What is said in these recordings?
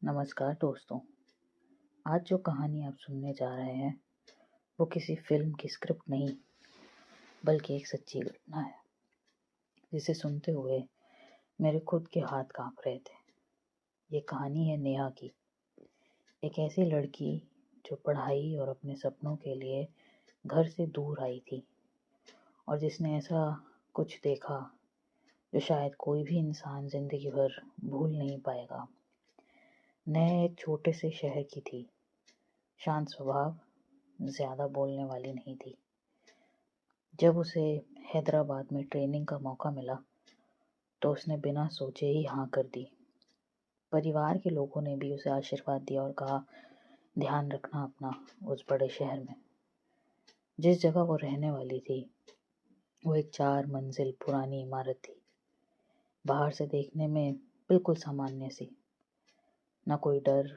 नमस्कार दोस्तों। आज जो कहानी आप सुनने जा रहे हैं वो किसी फिल्म की स्क्रिप्ट नहीं बल्कि एक सच्ची घटना है जिसे सुनते हुए मेरे खुद के हाथ कांप रहे थे। ये कहानी है नेहा की, एक ऐसी लड़की जो पढ़ाई और अपने सपनों के लिए घर से दूर आई थी और जिसने ऐसा कुछ देखा जो शायद कोई भी इंसान जिंदगी भर भूल नहीं पाएगा। नेहा एक छोटे से शहर की थी, शांत स्वभाव, ज़्यादा बोलने वाली नहीं थी। जब उसे हैदराबाद में ट्रेनिंग का मौका मिला तो उसने बिना सोचे ही हाँ कर दी। परिवार के लोगों ने भी उसे आशीर्वाद दिया और कहा, ध्यान रखना अपना उस बड़े शहर में। जिस जगह वो रहने वाली थी वो एक 4 मंजिल पुरानी इमारत थी, बाहर से देखने में बिल्कुल सामान्य सी। न कोई डर,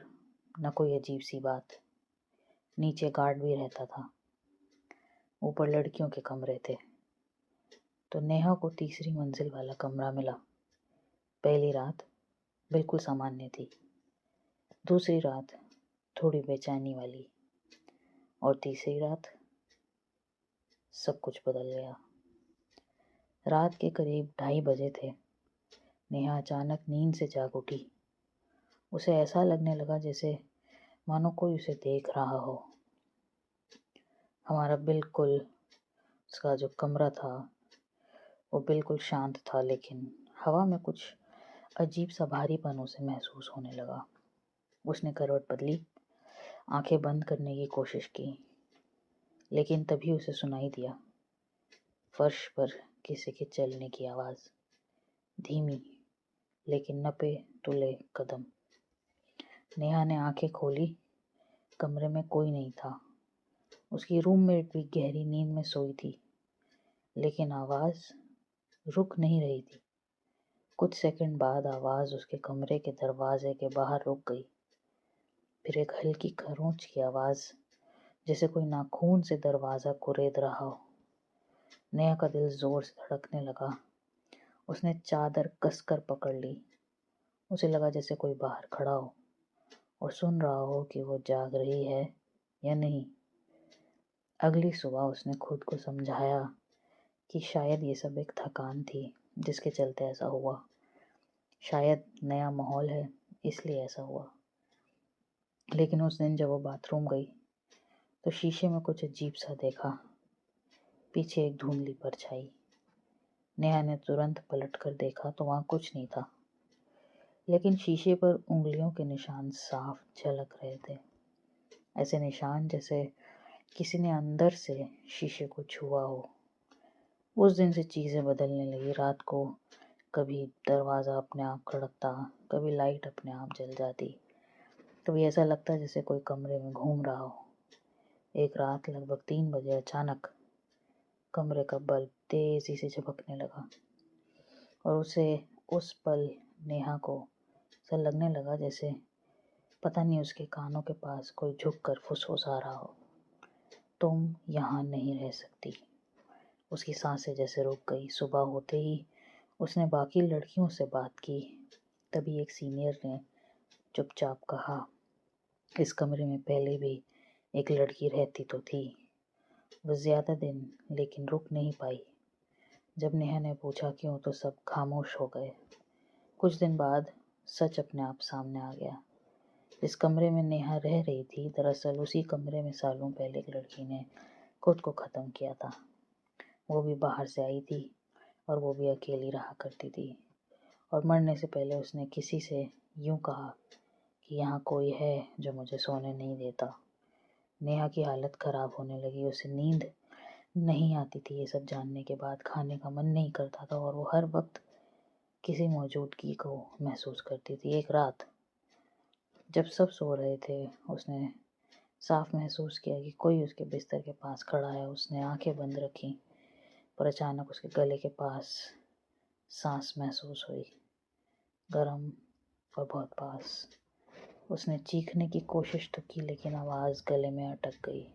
न कोई अजीब सी बात। नीचे गार्ड भी रहता था, ऊपर लड़कियों के कमरे थे। तो नेहा को तीसरी मंजिल वाला कमरा मिला। पहली रात बिल्कुल सामान्य थी, दूसरी रात थोड़ी बेचैनी वाली, और तीसरी रात सब कुछ बदल गया। रात के करीब 2:30 बजे थे। नेहा अचानक नींद से जाग उठी। उसे ऐसा लगने लगा जैसे मानो कोई उसे देख रहा हो। हमारा बिल्कुल उसका जो कमरा था वो बिल्कुल शांत था, लेकिन हवा में कुछ अजीब सा भारीपन उसे महसूस होने लगा। उसने करवट बदली, आंखें बंद करने की कोशिश की, लेकिन तभी उसे सुनाई दिया फर्श पर किसी के चलने की आवाज़, धीमी लेकिन नपे तुले कदम। नेहा ने आंखें खोली। कमरे में कोई नहीं था। उसकी रूममेट भी गहरी नींद में सोई थी, लेकिन आवाज़ रुक नहीं रही थी। कुछ सेकंड बाद आवाज़ उसके कमरे के दरवाजे के बाहर रुक गई। फिर एक हल्की खरोंच की आवाज़, जैसे कोई नाखून से दरवाज़ा कुरेद रहा हो। नेहा का दिल जोर से धड़कने लगा। उसने चादर कसकर पकड़ ली। उसे लगा जैसे कोई बाहर खड़ा हो और सुन रहा हो कि वो जाग रही है या नहीं। अगली सुबह उसने खुद को समझाया कि शायद ये सब एक थकान थी जिसके चलते ऐसा हुआ। शायद नया माहौल है इसलिए ऐसा हुआ। लेकिन उस दिन जब वो बाथरूम गई तो शीशे में कुछ अजीब सा देखा। पीछे एक धुंधली परछाई। नेहा ने तुरंत पलट कर देखा तो वहाँ कुछ नहीं था, लेकिन शीशे पर उंगलियों के निशान साफ झलक रहे थे। ऐसे निशान जैसे किसी ने अंदर से शीशे को छुआ हो। उस दिन से चीज़ें बदलने लगी। रात को कभी दरवाज़ा अपने आप खड़कता, कभी लाइट अपने आप जल जाती, कभी ऐसा लगता जैसे कोई कमरे में घूम रहा हो। एक रात लगभग 3 बजे अचानक कमरे का बल्ब तेजी से झपकने लगा और उसे उस पल नेहा को ऐसा लगने लगा जैसे पता नहीं उसके कानों के पास कोई झुककर फुसफुसा रहा हो, तुम यहाँ नहीं रह सकती। उसकी सांसें जैसे रुक गई। सुबह होते ही उसने बाकी लड़कियों से बात की। तभी एक सीनियर ने चुपचाप कहा, इस कमरे में पहले भी एक लड़की रहती तो थी, वो ज़्यादा दिन लेकिन रुक नहीं पाई। जब नेहा ने पूछा क्यों तो सब खामोश हो गए। कुछ दिन बाद सच अपने आप सामने आ गया। जिस कमरे में नेहा रह रही थी, दरअसल उसी कमरे में सालों पहले एक लड़की ने खुद को ख़त्म किया था। वो भी बाहर से आई थी और वो भी अकेली रहा करती थी, और मरने से पहले उसने किसी से यूं कहा कि यहाँ कोई है जो मुझे सोने नहीं देता। नेहा की हालत ख़राब होने लगी। उसे नींद नहीं आती थी। ये सब जानने के बाद खाने का मन नहीं करता था और वो हर वक्त किसी मौजूदगी को महसूस करती थी। एक रात जब सब सो रहे थे, उसने साफ महसूस किया कि कोई उसके बिस्तर के पास खड़ा है। उसने आंखें बंद रखी, पर अचानक उसके गले के पास सांस महसूस हुई, गरम और बहुत पास। उसने चीखने की कोशिश तो की, लेकिन आवाज़ गले में अटक गई।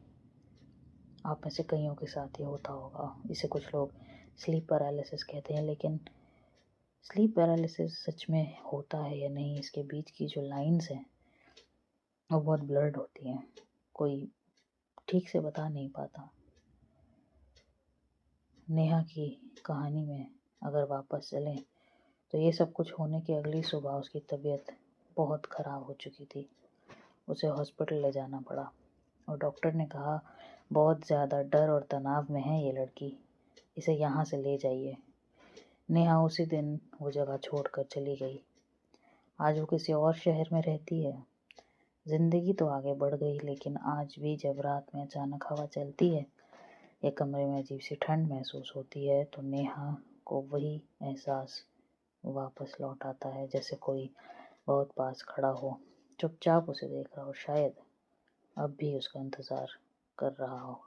आप में से कईयों के साथ ये होता होगा। इसे कुछ लोग स्लीप पैरालिसिस कहते हैं, लेकिन स्लीप पैरालिसिस सच में होता है या नहीं, इसके बीच की जो लाइंस हैं और बहुत ब्लर्ड होती हैं, कोई ठीक से बता नहीं पाता। नेहा की कहानी में अगर वापस चलें तो ये सब कुछ होने की अगली सुबह उसकी तबीयत बहुत ख़राब हो चुकी थी। उसे हॉस्पिटल ले जाना पड़ा और डॉक्टर ने कहा बहुत ज़्यादा डर और तनाव में है ये लड़की, इसे यहाँ से ले जाइए। नेहा उसी दिन वो जगह छोड़कर चली गई। आज वो किसी और शहर में रहती है। ज़िंदगी तो आगे बढ़ गई, लेकिन आज भी जब रात में अचानक हवा चलती है या कमरे में अजीब सी ठंड महसूस होती है तो नेहा को वही एहसास वापस लौट आता है, जैसे कोई बहुत पास खड़ा हो, चुपचाप उसे देख रहा हो, शायद अब भी उसका इंतज़ार कर रहा हो।